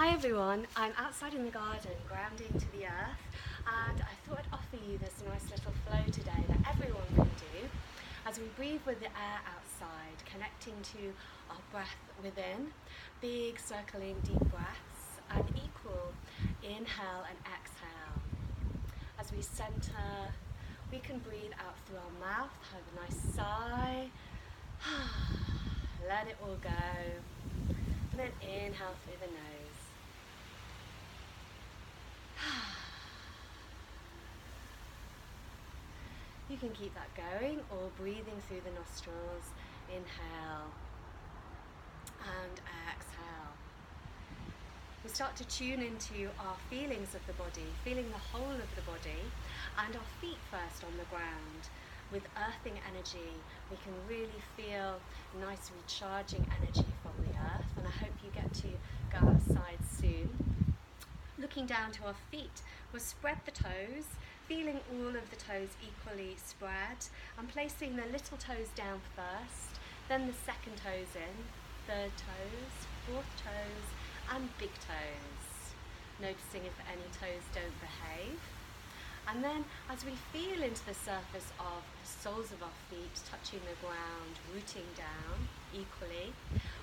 Hi everyone, I'm outside in the garden, grounding to the earth, and I thought I'd offer you this nice little flow today that everyone can do as we breathe with the air outside, connecting to our breath within, big circling deep breaths, and equal inhale and exhale. As we center, we can breathe out through our mouth, have a nice sigh, let it all go, and then inhale through the nose. You can keep that going or breathing through the nostrils. Inhale and exhale. We start to tune into our feelings of the body, feeling the whole of the body, and our feet first on the ground. With earthing energy, we can really feel nice recharging energy from the earth, and I hope you get to go outside soon. Looking down to our feet, we'll spread the toes, feeling all of the toes equally spread, and placing the little toes down first, then the second toes in, third toes, fourth toes, and big toes. Noticing if any toes don't behave. And then as we feel into the surface of the soles of our feet, touching the ground, rooting down equally,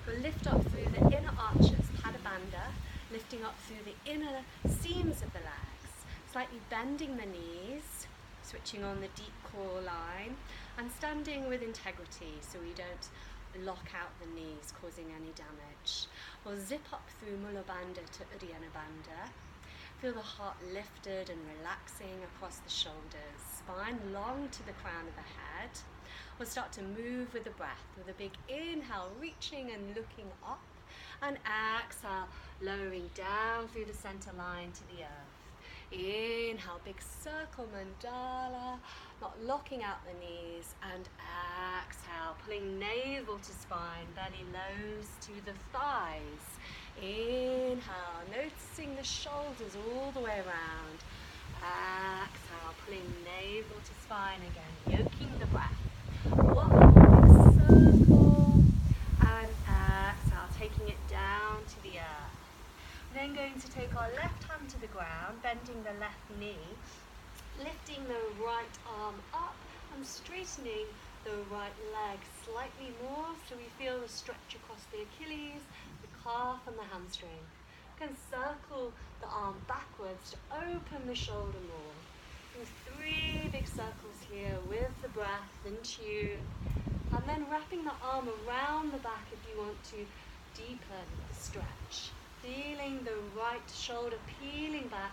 we'll lift up through the inner arches, Pada Bandha, lifting up through the inner seams of the legs, slightly bending the knees, switching on the deep core line, and standing with integrity so we don't lock out the knees, causing any damage. We'll zip up through Mula Bandha to Uddiyana Bandha. Feel the heart lifted and relaxing across the shoulders, spine long to the crown of the head. We'll start to move with the breath, with a big inhale, reaching and looking up, and exhale, lowering down through the center line to the earth. Inhale, big circle mandala, not locking out the knees, and exhale, pulling navel to spine, belly lows to the thighs. Inhale, noticing the shoulders all the way around. Exhale, pulling navel to spine again, yoking the breath. One more big circle, and exhale, taking it down to the earth. Then going to take our left hand to the ground, bending the left knee, lifting the right arm up and straightening the right leg slightly more so we feel the stretch across the Achilles, the calf and the hamstring. You can circle the arm backwards to open the shoulder more. Do 3 big circles here with the breath in tune, and then wrapping the arm around the back if you want to deepen the stretch. Feeling the right shoulder peeling back,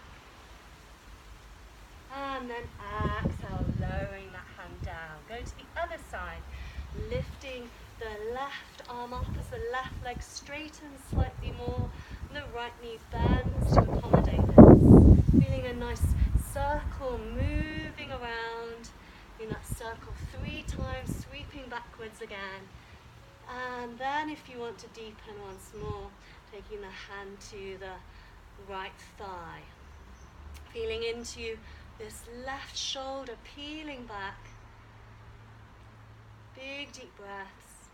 and then exhale, lowering that hand down. Go to the other side, lifting the left arm up as the left leg straightens slightly more, and the right knee bends to accommodate this. Feeling a nice circle moving around in that circle 3 times, sweeping backwards again. And then if you want to deepen once more, taking the hand to the right thigh. Feeling into this left shoulder peeling back. Big deep breaths.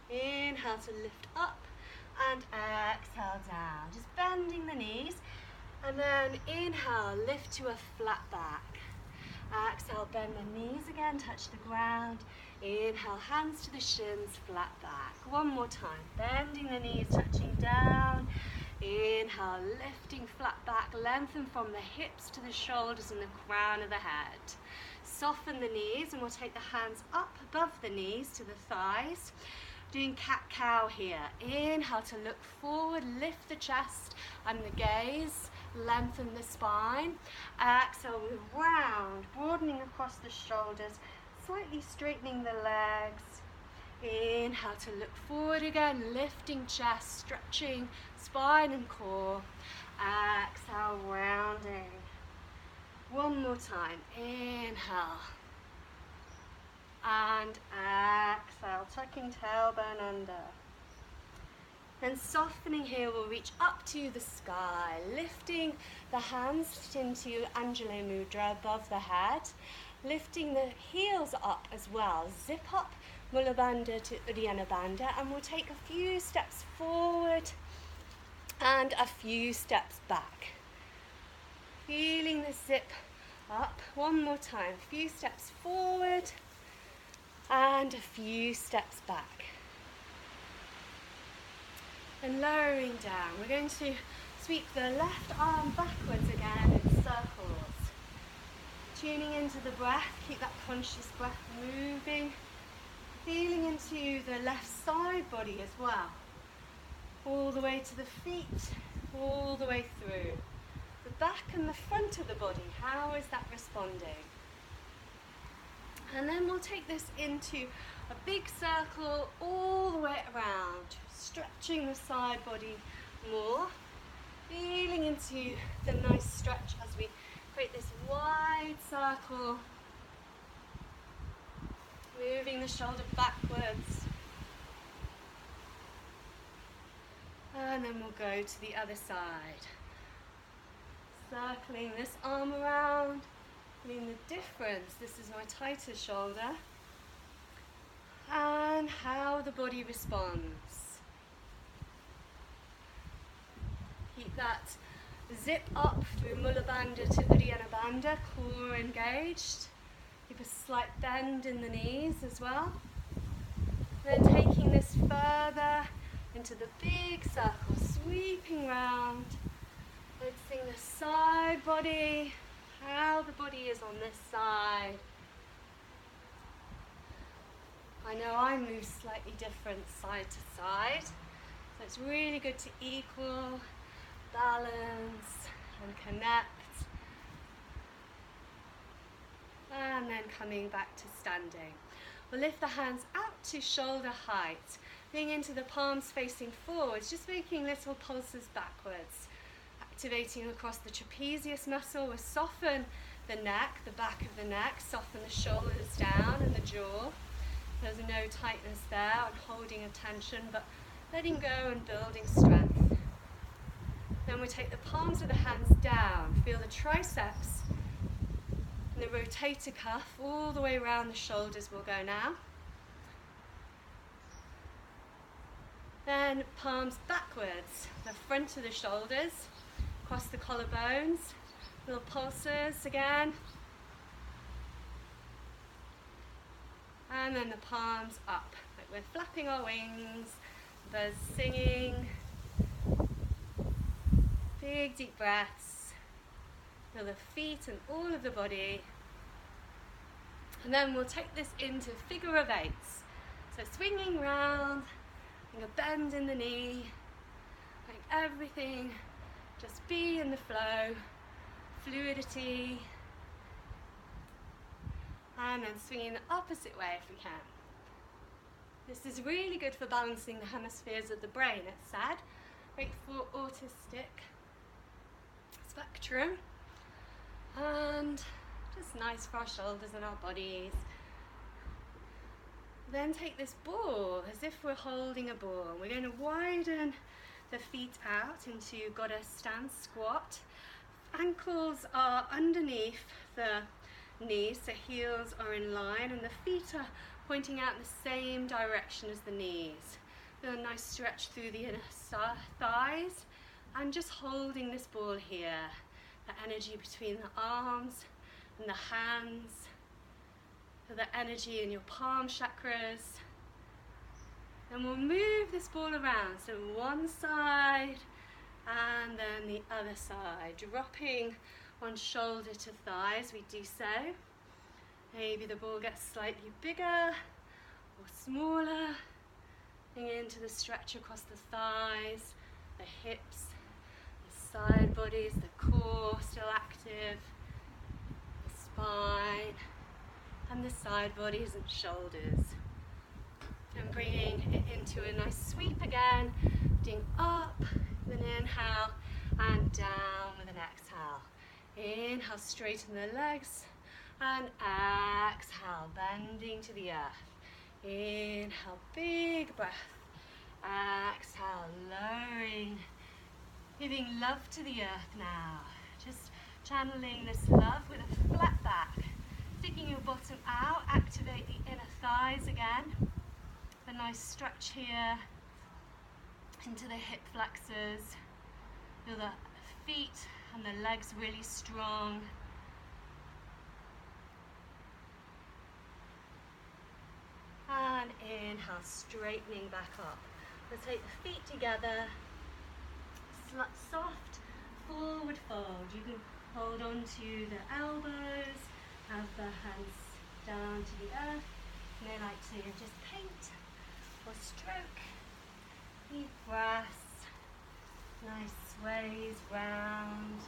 Inhale to lift up and exhale down. Just bending the knees. And then inhale, lift to a flat back. Exhale, bend the knees again, touch the ground. Inhale, hands to the shins, flat back. One more time, bending the knees, touching down. Inhale, lifting flat back, lengthen from the hips to the shoulders and the crown of the head. Soften the knees and we'll take the hands up above the knees to the thighs. Doing cat-cow here. Inhale to look forward, lift the chest and the gaze, lengthen the spine. Exhale, move round, broadening across the shoulders, slightly straightening the legs. Inhale to look forward again, lifting chest, stretching spine and core. Exhale, rounding. One more time. Inhale. And exhale, tucking tailbone under. And softening here, we'll reach up to the sky, lifting the hands into Anjali Mudra above the head, lifting the heels up as well. Zip up Mula Bandha to Uddiyana Bandha, and we'll take a few steps forward and a few steps back. Feeling the zip up. One more time. A few steps forward and a few steps back. And lowering down. We're going to sweep the left arm backwards again in circles. Tuning into the breath. Keep that conscious breath moving. Feeling into the left side body as well. All the way to the feet, all the way through. The back and the front of the body, how is that responding? And then we'll take this into a big circle all the way around, stretching the side body more, feeling into the nice stretch as we create this wide circle, moving the shoulder backwards. And then we'll go to the other side. Circling this arm around, feeling the difference. This is my tighter shoulder. And how the body responds. Keep that zip up through Mula Bandha to Uddiyana Bandha, core engaged. Keep a slight bend in the knees as well. Then taking this further into the big circle, sweeping round. Noticing the side body, how the body is on this side. I know I move slightly different side to side, so it's really good to equal, balance and connect. And then coming back to standing. We'll lift the hands out to shoulder height, bring into the palms facing forwards, just making little pulses backwards. Activating across the trapezius muscle, we'll soften the neck, the back of the neck, soften the shoulders down and the jaw. There's no tightness there and holding attention, but letting go and building strength. Then we take the palms of the hands down, feel the triceps and the rotator cuff all the way around the shoulders will go now. Then palms backwards, the front of the shoulders, across the collarbones, little pulses again. And then the palms up, like we're flapping our wings, birds singing. Big deep breaths. Feel the feet and all of the body. And then we'll take this into figure of eights. So swinging round, a bend in the knee, like everything, just be in the flow, fluidity, and then swinging the opposite way if we can. This is really good for balancing the hemispheres of the brain, it's said, great for autistic spectrum, and just nice for our shoulders and our bodies. Then take this ball as if we're holding a ball. We're going to widen the feet out into goddess stance squat. Ankles are underneath the knees, so heels are in line and the feet are pointing out in the same direction as the knees. Feel a nice stretch through the inner thighs and just holding this ball here. The energy between the arms and the hands. Feel the energy in your palm chakras. And we'll move this ball around, so one side and then the other side, dropping one shoulder to thighs, we do so. Maybe the ball gets slightly bigger or smaller. Bring into the stretch across the thighs, the hips, the side bodies, the core still active, the spine, and the side bodies and shoulders. And bringing it into a nice sweep again, lifting up with an inhale and down with an exhale. Inhale, straighten the legs, and exhale, bending to the earth. Inhale, big breath. Exhale, lowering, giving love to the earth now. Just channeling this love with a flat back. Sticking your bottom out, activate the inner thighs again. A nice stretch here into the hip flexors. Feel the feet and the legs really strong. And inhale, straightening back up. Let's take the feet together. Soft forward fold. You can hold on to the elbows, have the hands down to the earth. And I like to just paint or stroke. Deep breaths. Nice sways round.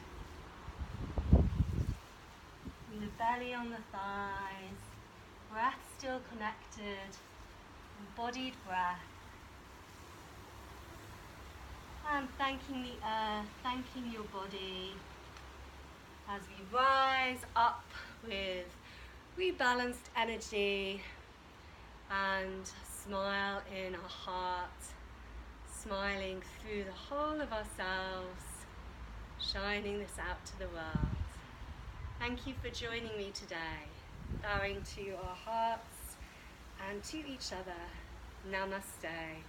And the belly on the thighs. Breath still connected. Embodied breath. And thanking the earth, thanking your body as we rise up with rebalanced energy and smile in our heart, smiling through the whole of ourselves, shining this out to the world. Thank you for joining me today, bowing to our hearts and to each other. Namaste.